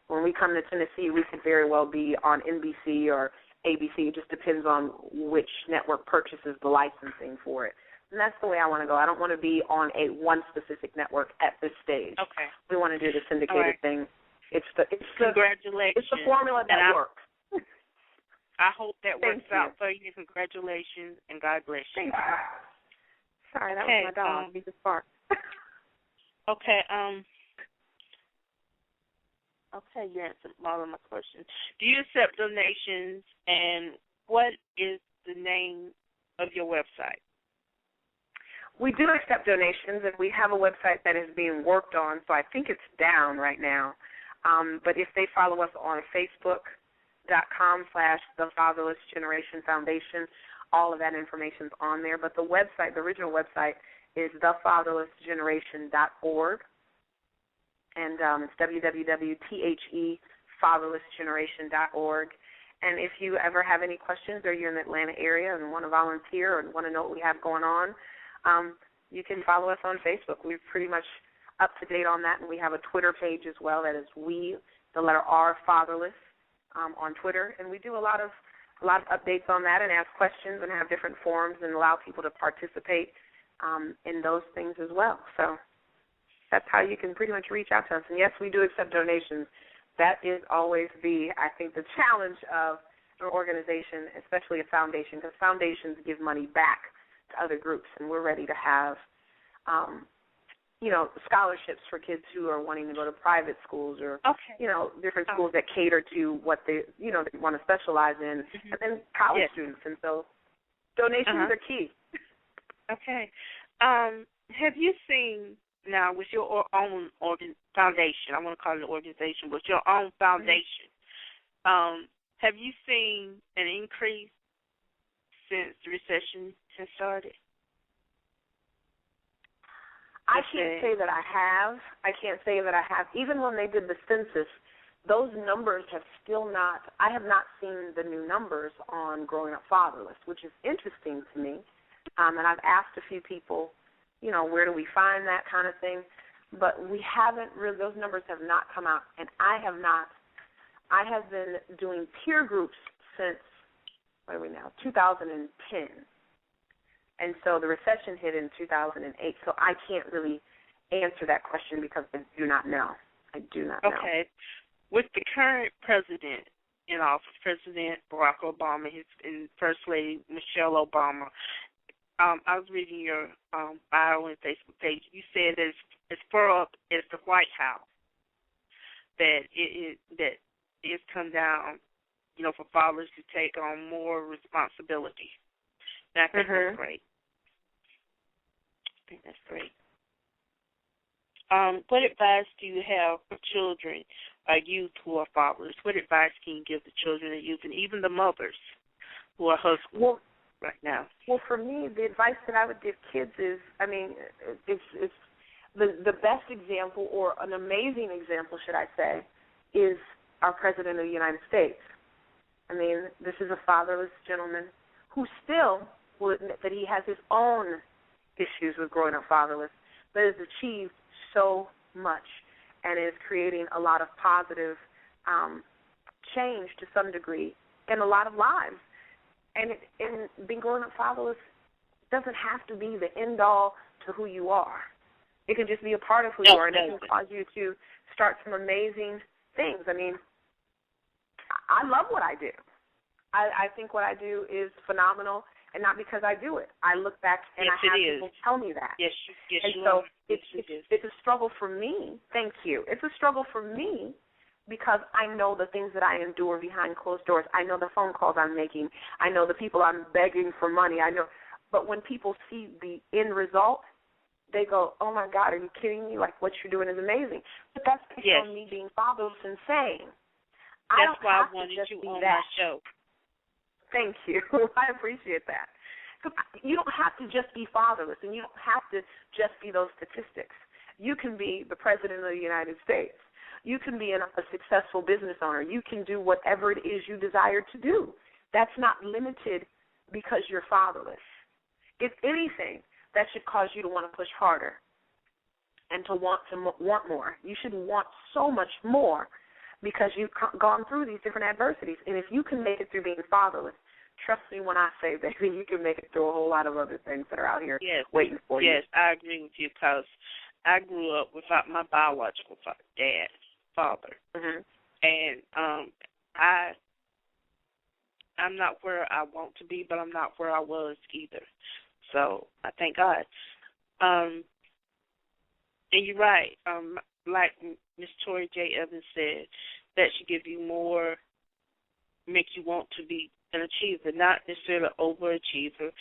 when we come to Tennessee, we could very well be on NBC or ABC. It just depends on which network purchases the licensing for it. And that's the way I want to go. I don't want to be on one specific network at this stage. Okay. We want to do the syndicated thing. Congratulations. It's the formula that works. I hope that works out for you. Congratulations, and God bless you. Thank you. Sorry, that was my dog. He just barked. Okay, you answered all of my questions. Do you accept donations, and what is the name of your website? We do accept donations, and we have a website that is being worked on, so I think it's down right now. But if they follow us on Facebook.com/The Fatherless Generation Foundation, all of that information's on there. But the website, the original website, is thefatherlessgeneration.org, and it's www.fatherlessgeneration.org. And if you ever have any questions, or you're in the Atlanta area and want to volunteer or want to know what we have going on, you can follow us on Facebook. We're pretty much up to date on that, and we have a Twitter page as well. That is the letter R, Fatherless, on Twitter, and we do a lot of updates on that, and ask questions, and have different forums, and allow people to participate in those things as well. So that's how you can pretty much reach out to us. And yes, we do accept donations. That is always I think the challenge of an organization, especially a foundation, because foundations give money back to other groups, and we're ready to have, scholarships for kids who are wanting to go to private schools, or, different schools that cater to what they want to specialize in, and then college students. And so donations are key. Okay. Have you seen, now with your own foundation, I want to call it an organization, with your own foundation, have you seen an increase since the recession has started? I can't say that I have. Even when they did the census, those numbers have I have not seen the new numbers on Growing Up Fatherless, which is interesting to me. And I've asked a few people, where do we find that kind of thing? But we haven't really, those numbers have not come out. And I have been doing peer groups since, 2010. And so the recession hit in 2008, so I can't really answer that question because I do not know. Okay. With the current president in office, President Barack Obama, and First Lady Michelle Obama, I was reading your bio and Facebook page. You said that as far up as the White House, that it's come down, for fathers to take on more responsibility. And I think that's great. That's great. What advice do you have for children or youth who are fathers? What advice can you give the children and youth, and even the mothers who are husbands right now? Well, for me, the advice that I would give kids is, it's the best example, or an amazing example, should I say, is our President of the United States. This is a fatherless gentleman who still will admit that he has his own issues with growing up fatherless, but has achieved so much and is creating a lot of positive change to some degree in a lot of lives. And being growing up fatherless doesn't have to be the end-all to who you are. It can just be a part of who you are, and it can cause you to start some amazing things. I love what I do. I think what I do is phenomenal, and not because I do it. I look back and I have people tell me that. Yes, and so it's a struggle for me. Thank you. It's a struggle for me because I know the things that I endure behind closed doors. I know the phone calls I'm making. I know the people I'm begging for money. I know. But when people see the end result, they go, oh, my God, are you kidding me? Like, what you're doing is amazing. But that's based on me being fatherless and saying. That's why I wanted you on my show. Thank you. I appreciate that. You don't have to just be fatherless, and you don't have to just be those statistics. You can be the President of the United States. You can be a successful business owner. You can do whatever it is you desire to do. That's not limited because you're fatherless. If anything, that should cause you to want to push harder and to want more. You should want so much more because you've gone through these different adversities. And if you can make it through being fatherless, trust me when I say, baby, you can make it through a whole lot of other things that are out here waiting for you. Yes, I agree with you because I grew up without my biological father. And I'm not where I want to be, but I'm not where I was either. So I thank God. And you're right. Like Ms. Tori J. Evans said, that should give you more, make you want to be an achiever, not necessarily an overachiever,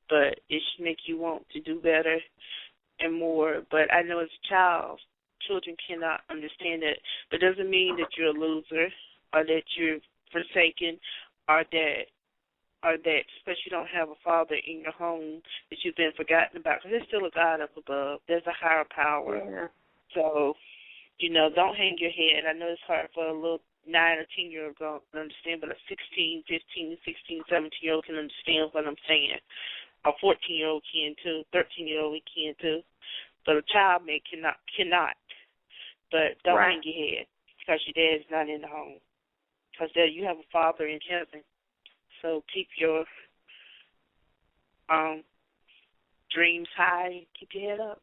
but it should make you want to do better and more. But I know as a child, children cannot understand it. But it doesn't mean that you're a loser or that you're forsaken or that especially you don't have a father in your home that you've been forgotten about, because there's still a God up above. There's a higher power. Yeah. So, don't hang your head. I know it's hard for a little 9 or 10-year-old to understand, but a 16, 15, 16, 17-year-old can understand what I'm saying. A 14-year-old can too. 13-year-old can too. But a child cannot. But don't hang your head because your dad is not in the home. Because you have a father in heaven. So keep your dreams high. Keep your head up.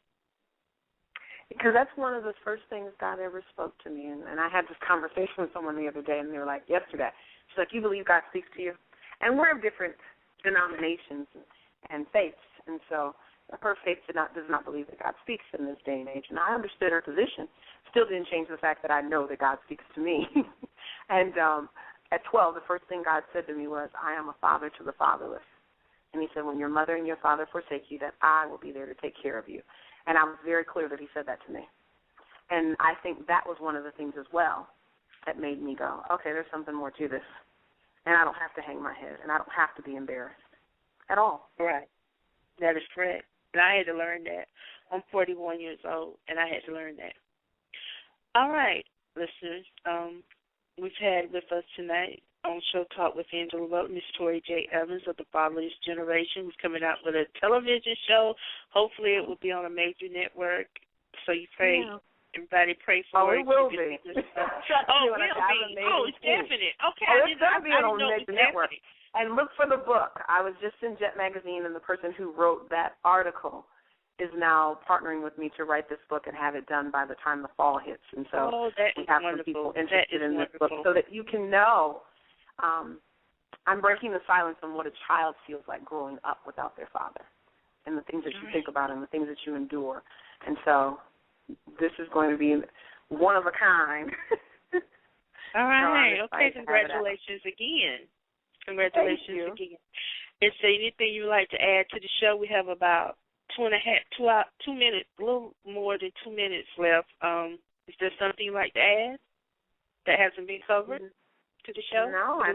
Because that's one of the first things God ever spoke to me. And I had this conversation with someone the other day, and they were like, yesterday. She's like, you believe God speaks to you? And we're of different denominations and faiths. And so her faith does not believe that God speaks in this day and age. And I understood her position. Still didn't change the fact that I know that God speaks to me. And at 12, the first thing God said to me was, I am a father to the fatherless. And he said, when your mother and your father forsake you, that I will be there to take care of you. And I was very clear that he said that to me. And I think that was one of the things as well that made me go, okay, there's something more to this. And I don't have to hang my head, and I don't have to be embarrassed at all. Right. That is correct. And I had to learn that. I'm 41 years old, and I had to learn that. All right, listeners. We've had with us tonight on Show Talk with Angela Butler, Miss Tori J. Evans of the Fatherless Generation, who's coming out with a television show. Hopefully it will be on a major network. So you pray, everybody pray for it. It will be. It will be. Oh, it's definite. Okay. It's going to be on a major network. And look for the book. I was just in Jet Magazine, and the person who wrote that article is now partnering with me to write this book and have it done by the time the fall hits. And so we have some people interested in this book so that you can know I'm breaking the silence on what a child feels like growing up without their father and the things that you think about and the things that you endure. And so this is going to be one of a kind. All right. Okay, congratulations again. Congratulations again. Is there anything you would like to add to the show? We have about 2 minutes, a little more than 2 minutes left. Is there something you'd like to add that hasn't been covered to the show? No, I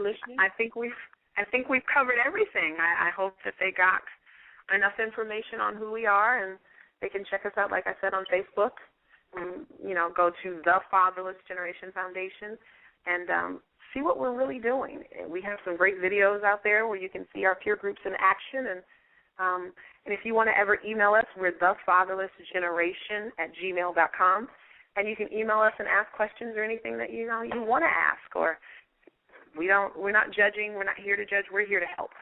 think we've covered everything. I hope that they got enough information on who we are, and they can check us out, like I said, on Facebook. Go to the Fatherless Generation Foundation and see what we're really doing. We have some great videos out there where you can see our peer groups in action. And if you want to ever email us, we're thefatherlessgeneration@gmail.com. And you can email us and ask questions or anything that you want to ask. Or we're not judging. We're not here to judge. We're here to help.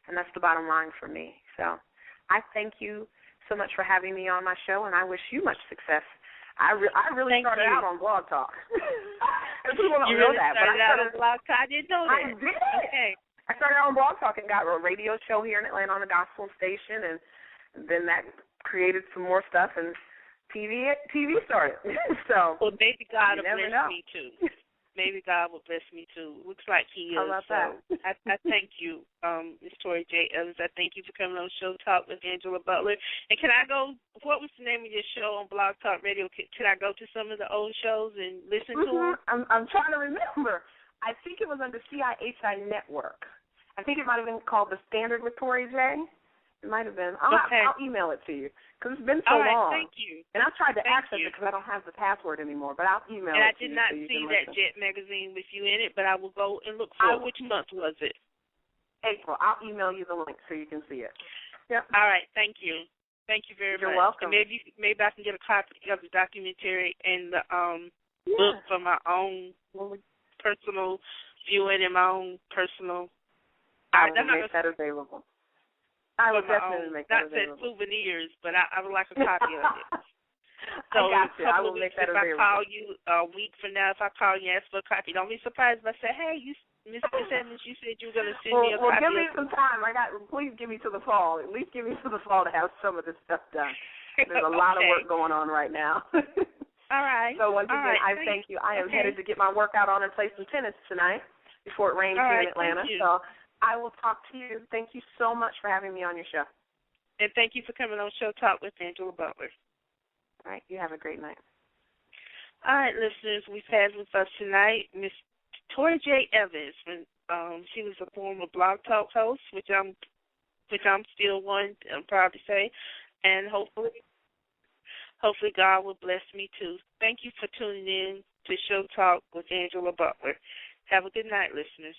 And that's the bottom line for me. So I thank you so much for having me on my show, and I wish you much success. I really started out on Blog Talk. And people don't know that. But I started on Blog Talk. I didn't know that. I did. Okay. I started out on Blog Talk and got a radio show here in Atlanta on a gospel station, and then that created some more stuff, and TV started. So well, maybe God will bless me too. Maybe God will bless me too. Looks like He is. How about that? I thank you, Ms. Tori J. Evans. I thank you for coming on Show Talk with Angela Butler. And can I go? What was the name of your show on Blog Talk Radio? Can I go to some of the old shows and listen to them? I'm trying to remember. I think it was under CIHI Network. I think it might have been called The Standard with Tori J. It might have been. I'll email it to you because it's been so long. Thank you. And I've tried to access it because I don't have the password anymore, but I'll email it to you. And I did not see that Jet magazine with you in it, but I will go and look for it. Which month was it? April. I'll email you the link so you can see it. Yep. All right. Thank you. Thank you very much. You're welcome. And maybe I can get a copy of the documentary and the book for my own personal viewing and my own personal. I will make that available. I will definitely make that available. Not said souvenirs, but I would like a copy of it. So I got you. I will make that available. If I call you a week from now, if I call you and ask for a copy, don't be surprised if I say, hey, Miss Evans, you said you were going to send me a copy. Well, give me some time. Please give me to the fall. At least give me to the fall to have some of this stuff done. There's a lot of work going on right now. All right. So once again, I thank you. I am headed to get my workout on and play some tennis tonight before it rains here in Atlanta. So I will talk to you. Thank you so much for having me on your show. And thank you for coming on Show Talk with Angela Butler. All right. You have a great night. All right, listeners, we've had with us tonight Miss Tori J. Evans. She was a former Blog Talk host, which I'm still one, I'm proud to say, and hopefully God will bless me too. Thank you for tuning in to Show Talk with Angela Butler. Have a good night, listeners.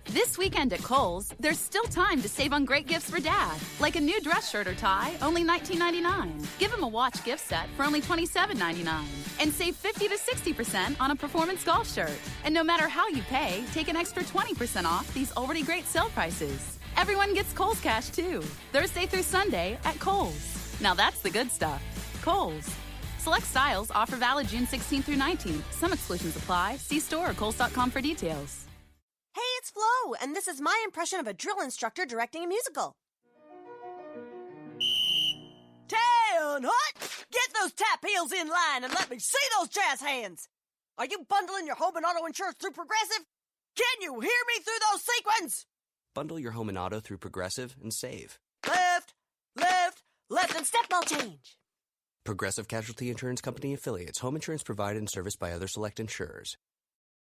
This weekend at Kohl's, there's still time to save on great gifts for Dad, like a new dress shirt or tie, only $19.99. Give him a watch gift set for only $27.99. And save 50 to 60% on a performance golf shirt. And no matter how you pay, take an extra 20% off these already great sale prices. Everyone gets Kohl's cash, too. Thursday through Sunday at Kohl's. Now that's the good stuff. Kohl's. Select styles offer valid June 16th through 19th. Some exclusions apply. See store or Kohls.com for details. Hey, it's Flo, and this is my impression of a drill instructor directing a musical. 10 hut! Get those tap heels in line and let me see those jazz hands! Are you bundling your home and auto insurance through Progressive? Can you hear me through those sequins? Bundle your home and auto through Progressive and save. Left, left, left, and step ball change. Progressive Casualty Insurance Company affiliates. Home insurance provided and serviced by other select insurers.